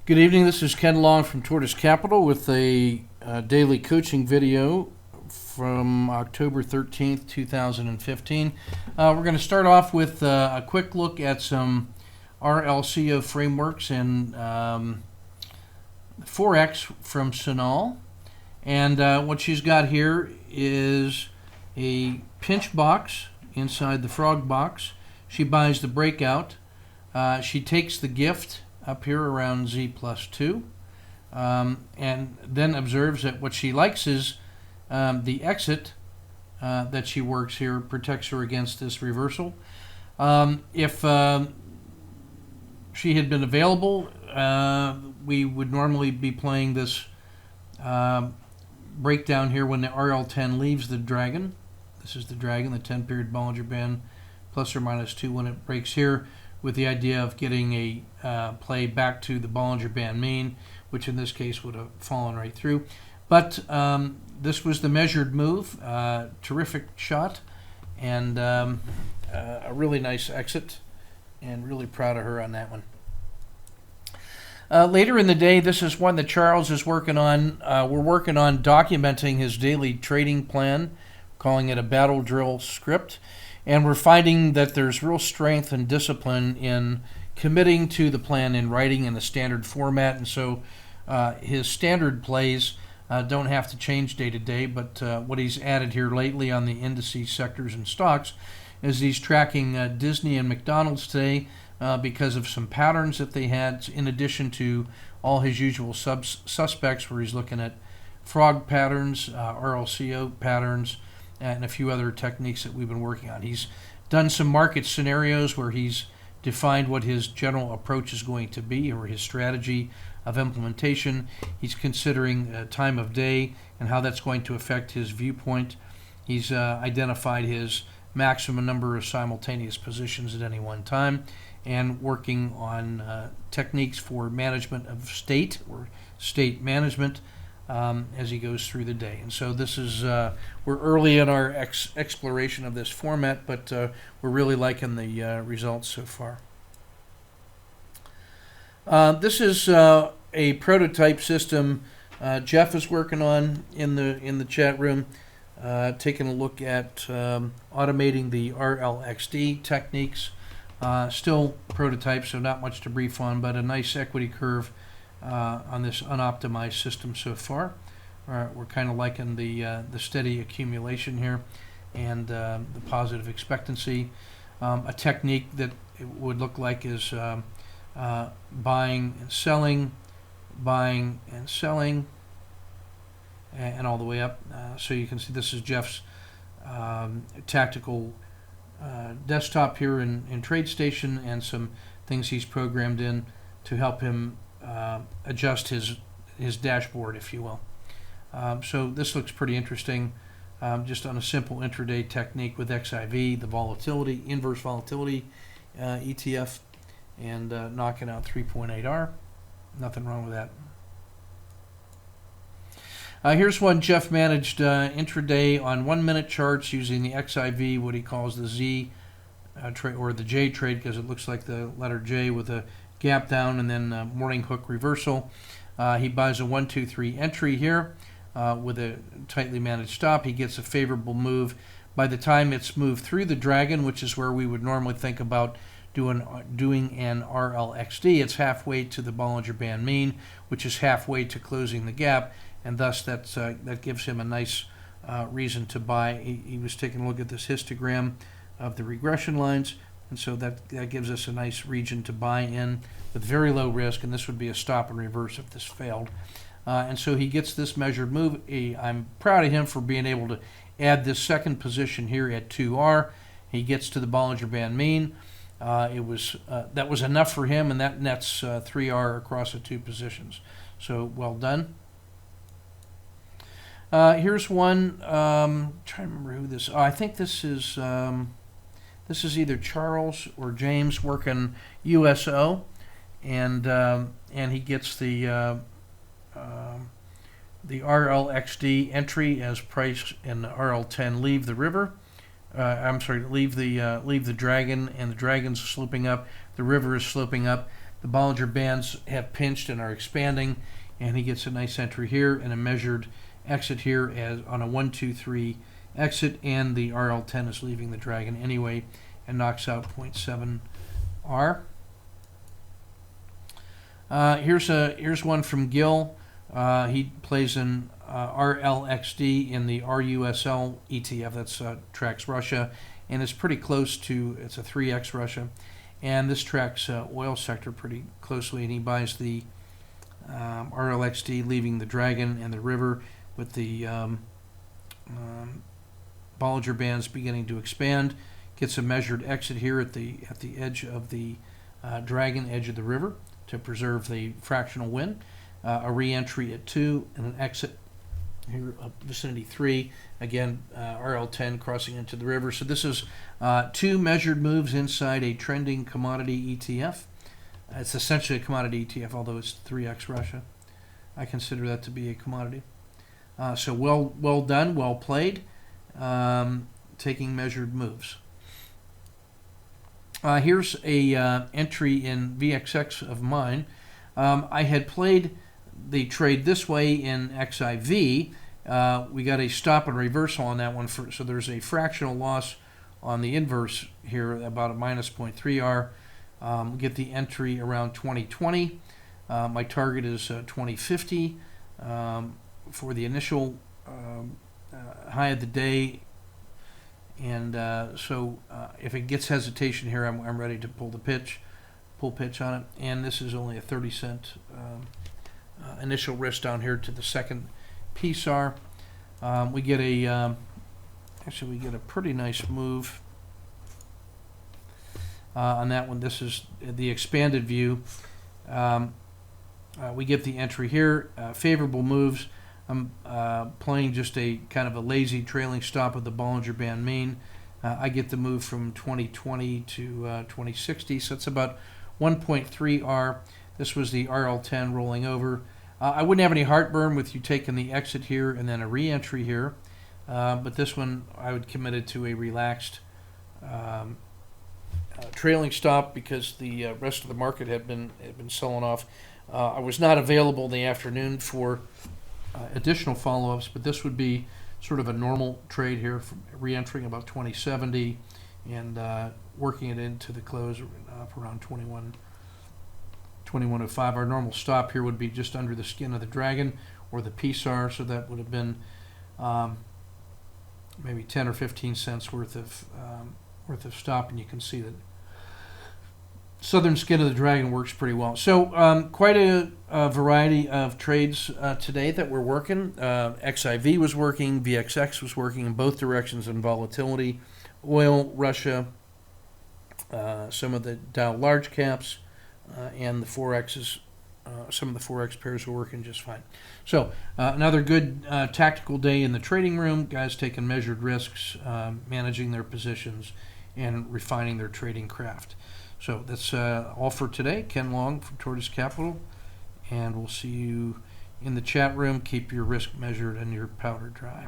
Good evening. This is Ken Long from Tortoise Capital with a daily coaching video from October 13th, 2015. We're going to start off with a quick look at some RLCO frameworks and forex from Sonal. And what she's got here is a pinch box inside the frog box. She buys the breakout. She takes the gift up here around Z plus 2, and then observes that what she likes is the exit that she works here protects her against this reversal. If she had been available, we would normally be playing this breakdown here when the RL10 leaves the dragon. This is the dragon, the 10-period Bollinger Band, plus or minus 2 when it breaks here, with the idea of getting a play back to the Bollinger Band mean, which in this case would have fallen right through. But this was the measured move, terrific shot, and a really nice exit, and really proud of her on that one. Later in the day, this is one that Charles is working on. We're working on documenting his daily trading plan, calling it a battle drill script. And we're finding that there's real strength and discipline in committing to the plan in writing in the standard format. And so his standard plays don't have to change day to day. But what he's added here lately on the indices, sectors, and stocks is he's tracking Disney and McDonald's today because of some patterns that they had, in addition to all his usual suspects, where he's looking at frog patterns, RLCO patterns, and a few other techniques that we've been working on. He's done some market scenarios where he's defined what his general approach is going to be, or his strategy of implementation. He's considering time of day and how that's going to affect his viewpoint. He's identified his maximum number of simultaneous positions at any one time, and working on techniques for management of state, or state management, as he goes through the day. And so this is, we're early in our exploration of this format, but we're really liking the results so far. This is a prototype system Jeff is working on in the chat room, taking a look at automating the RLXD techniques. Still prototype, so not much to brief on, but a nice equity curve on this unoptimized system so far. We're kind of liking the steady accumulation here, and the positive expectancy. A technique that it would look like is buying and selling, and all the way up. So you can see this is Jeff's tactical desktop here in TradeStation, and some things he's programmed in to help him adjust his dashboard, if you will. So this looks pretty interesting, just on a simple intraday technique with XIV, the volatility, inverse volatility ETF, and knocking out 3.8R. Nothing wrong with that. Here's one Jeff managed intraday on 1-minute charts using the XIV, what he calls the Z trade, or the J trade, because it looks like the letter J with a gap down and then morning hook reversal. He buys a 1, 2, 3 entry here with a tightly managed stop. He gets a favorable move. By the time it's moved through the dragon, which is where we would normally think about doing an RLXD, it's halfway to the Bollinger Band mean, which is halfway to closing the gap, and thus that gives him a nice reason to buy. He was taking a look at this histogram of the regression lines, and so that gives us a nice region to buy in with very low risk, and this would be a stop and reverse if this failed. And so he gets this measured move. I'm proud of him for being able to add this second position here at 2R. He gets to the Bollinger Band mean. That was enough for him, and that nets 3R across the two positions. So well done. Here's one. Trying to remember who this. I think this is either Charles or James working USO, and he gets the RLXD entry as price and the RL10 leave the river. Leave the dragon, and the dragon's sloping up. The river is sloping up. The Bollinger Bands have pinched and are expanding, and he gets a nice entry here and a measured exit here as on a 1, 2, 3 exit, and the RL10 is leaving the Dragon anyway and knocks out 0.7 R. Here's one from Gil. He plays in RLXD in the RUSL ETF. That's tracks Russia, and it's pretty close to, it's a 3x Russia, and this tracks oil sector pretty closely, and he buys the RLXD leaving the Dragon and the river with the Bollinger Bands beginning to expand. Gets a measured exit here at the edge of the Dragon, edge of the river, to preserve the fractional win. A re-entry at 2 and an exit here up vicinity 3. Again, RL10 crossing into the river. So this is 2 measured moves inside a trending commodity ETF. It's essentially a commodity ETF, although it's 3x Russia. I consider that to be a commodity. So well done, well played, taking measured moves. Here's a entry in VXX of mine. I had played the trade this way in XIV. We got a stop and reversal on that one, so there's a fractional loss on the inverse here, about a minus 0.3 R. We get the entry around 2020. My target is 2050 for the initial high of the day. And so if it gets hesitation here, I'm ready to pull pitch on it. And this is only a 30-cent initial risk down here to the second PSAR. We get a actually we get a pretty nice move on that one. This is the expanded view. We get the entry here. Favorable moves. I'm playing just a kind of a lazy trailing stop of the Bollinger Band mean. I get the move from 2020 to 2060, so it's about 1.3 R. This was the RL10 rolling over. I wouldn't have any heartburn with you taking the exit here and then a re-entry here, but this one I would commit it to a relaxed trailing stop because the rest of the market had been selling off. I was not available in the afternoon for additional follow-ups, but this would be sort of a normal trade here, from re-entering about 2070 and working it into the close up around 2105. Our normal stop here would be just under the skin of the Dragon or the PSAR, so that would have been maybe 10 or 15 cents worth of stop, and you can see that southern skin of the Dragon works pretty well. So quite a variety of trades today that we're working. XIV was working, VXX was working in both directions in volatility. Oil, Russia, some of the Dow large caps, and the forexes. Some of the forex pairs were working just fine. So another good tactical day in the trading room. Guys taking measured risks, managing their positions, and refining their trading craft. So that's all for today. Ken Long from Tortoise Capital, and we'll see you in the chat room. Keep your risk measured and your powder dry.